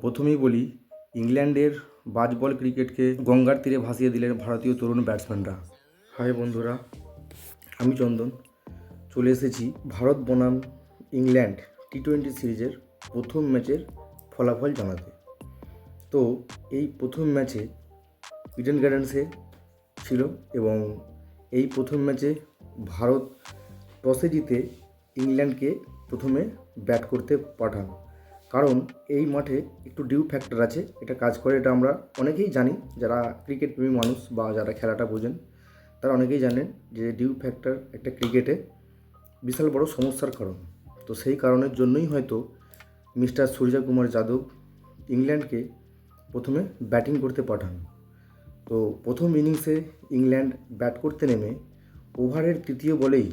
প্রথমেই বলি, ইংল্যান্ডের বাজ বল ক্রিকেটকে গঙ্গার তীরে ভাসিয়ে দিলেন ভারতীয় তরুণ ব্যাটসম্যানরা। হাই বন্ধুরা, আমি চন্দন চলে এসেছি ভারত বনাম ইংল্যান্ড টি-20 সিরিজের প্রথম ম্যাচের ফলাফল জানাতে। তো এই প্রথম ম্যাচে ইডেন গার্ডেন্সে ছিল এবং এই প্রথম ম্যাচে ভারত টসে জিতে ইংল্যান্ডকে প্রথমে ব্যাট করতে পাঠান। কারণ এই মাঠে একটু ডিউ ফ্যাক্টর আছে, এটা কাজ করে, এটা আমরা অনেকেই জানি। যারা ক্রিকেট প্রেমী মানুষ বা যারা খেলাটা বোঝেন তারা অনেকেই জানেন যে ডিউ ফ্যাক্টর একটা ক্রিকেটে বিশাল বড় সমস্যার কারণ। তো সেই কারণের জন্যই হয়তো মিস্টার সূর্যকুমার যাদব ইংল্যান্ডকে প্রথমে ব্যাটিং করতে পাঠান। তো প্রথম ইনিংসে ইংল্যান্ড ব্যাট করতে নেমে ওভারের তৃতীয় বলেই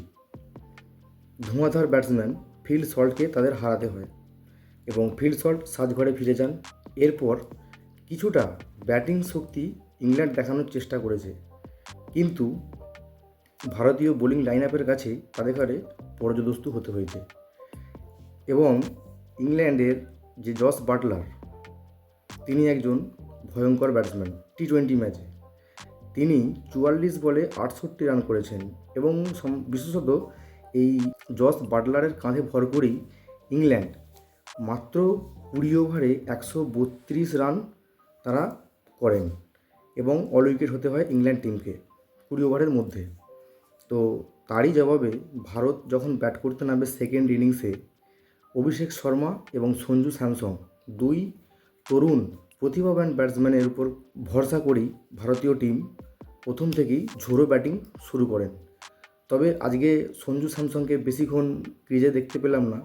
ধোঁয়াধার ব্যাটসম্যান ফিল সল্টকে তাদের হারাতে হয় এবং ফিল সল্ট সাজঘরে ফিরে যান। এরপর কিছুটা ব্যাটিং শক্তি ইংল্যান্ড দেখানোর চেষ্টা করেছে, কিন্তু ভারতীয় বোলিং লাইন আপের কাছে তাদের ঘরে পর্যদস্তু হতে হয়েছে। এবং ইংল্যান্ডের যে জস বাটলার, তিনি একজন ভয়ঙ্কর ব্যাটসম্যান। টি-20 ম্যাচে তিনি 44 বলে 68 রান করেছেন এবং বিশেষত এই জস বাটলারের কাঁধে ভর করেই ইংল্যান্ড মাত্র 20 ওভারে 132 রান তারা করেন এবং অল উইকেট হতে হয় ইংল্যান্ড টিমকে 20 ওভারের মধ্যে। তো তারই জবাবে ভারত যখন ব্যাট করতে নামবে সেকেন্ড ইনিংসে, অভিষেক শর্মা এবং সঞ্জু স্যামসন দুই তরুণ প্রতিভাবান ব্যাটসম্যানের উপর ভরসা করেই ভারতীয় টিম প্রথম থেকেই ঝোড়ো ব্যাটিং শুরু করেন। তবে আজকে সঞ্জু স্যামসনকে বেশিক্ষণ ক্রিজে দেখতে পেলাম না,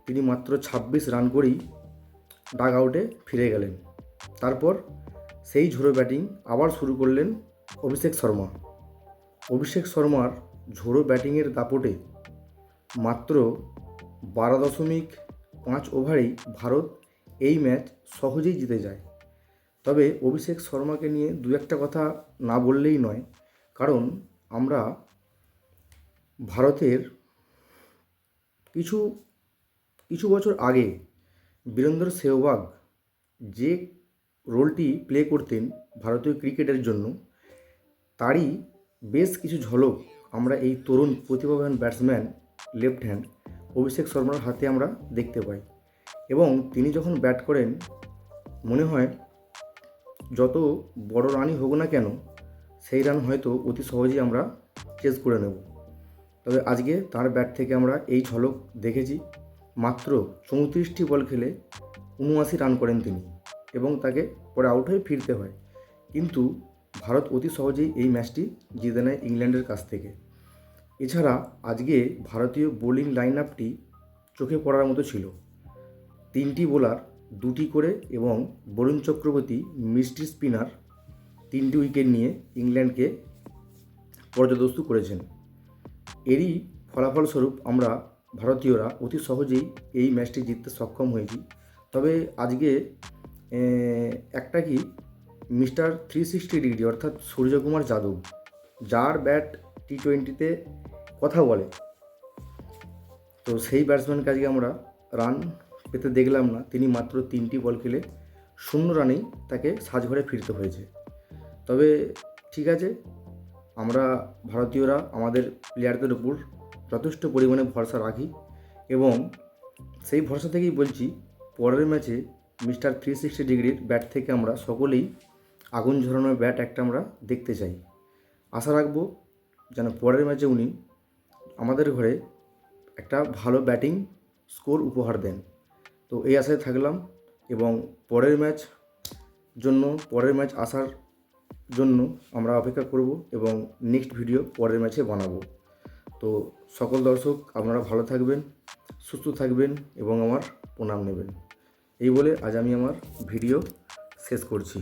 তিনি মাত্র 26 রান করেই ডাগ আউটে ফিরে গেলেন। তারপর সেই ঝোড়ো ব্যাটিং আবার শুরু করলেন অভিষেক শর্মা। অভিষেক শর্মার ঝোড়ো ব্যাটিংয়ের দাপটে মাত্র 12.5 ওভারেই ভারত এই ম্যাচ সহজেই জিতে যায়। তবে অভিষেক শর্মাকে নিয়ে দু একটা কথা না বললেই নয়, কারণ আমরা ভারতের কিছু বছর আগে বীরেন্দ্র সেহবাগ যে রোলটি প্লে করতেন ভারতীয় ক্রিকেটের জন্য, তারই বেশ কিছু ঝলক আমরা এই তরুণ প্রতিভাবান ব্যাটসম্যান লেফট হ্যান্ড অভিষেক শর্মার হাতে আমরা দেখতে পাই। এবং তিনি যখন ব্যাট করেন মনে হয় যত বড় রানই হোক না কেন সেই রান হয়তো অতি সহজেই আমরা চেস করে নেব। তবে আজকে তার ব্যাট থেকে আমরা এই ঝলক দেখেছি। মাত্র 34টি বল খেলে 79 রান করেন তিনি এবং তাকে পরে আউট হয়ে ফিরতে হয়, কিন্তু ভারত অতি সহজেই এই ম্যাচটি জিতে নেয় ইংল্যান্ডের কাছ থেকে। এছাড়া আজকে ভারতীয় বোলিং লাইন আপটি চোখে পড়ার মতো ছিল। 3টি বোলার 2টি করে এবং বরুণ চক্রবর্তী মিস্ট্রি স্পিনার 3টি উইকেট নিয়ে ইংল্যান্ডকে পর্যদস্তু করেছেন। এরই ফলাফলস্বরূপ আমরা ভারতীয়রা অতি সহজেই এই ম্যাচটি জিততে সক্ষম হয়েছি। তবে আজকে একটা কি, মিস্টার 360 ডিগ্রি অর্থাৎ সূর্যকুমার যাদব, যার ব্যাট টি-20তে কথা বলে, তো সেই ব্যাটসম্যানকে আজকে আমরা রান পেতে দেখলাম না। তিনি মাত্র 3টি বল খেলে 0 রানেই তাকে সাজঘরে ফিরতে হয়েছে। তবে ঠিক আছে, আমরা ভারতীয়রা আমাদের প্লেয়ারদের উপর যথেষ্ট পরিমাণে ভরসা রাখি এবং সেই ভরসা থেকেই বলছি, পরের ম্যাচে মিস্টার 360 ডিগ্রির ব্যাট থেকে আমরা সকলেই আগুন ঝরানোর ব্যাট একটা আমরা দেখতে চাই। আশা রাখবো যেন পরের ম্যাচে উনি আমাদের ঘরে একটা ভালো ব্যাটিং স্কোর উপহার দেন। তো এই আশায় থাকলাম এবং পরের ম্যাচ আসার জন্য আমরা অপেক্ষা করব এবং নেক্সট ভিডিও পরের ম্যাচে বানাবো। তো সকল দর্শক আপনারা ভালো থাকবেন, সুস্থ থাকবেন এবং আমার প্রণাম নেবেন। এই বলে আজ আমি আমার ভিডিও শেষ করছি।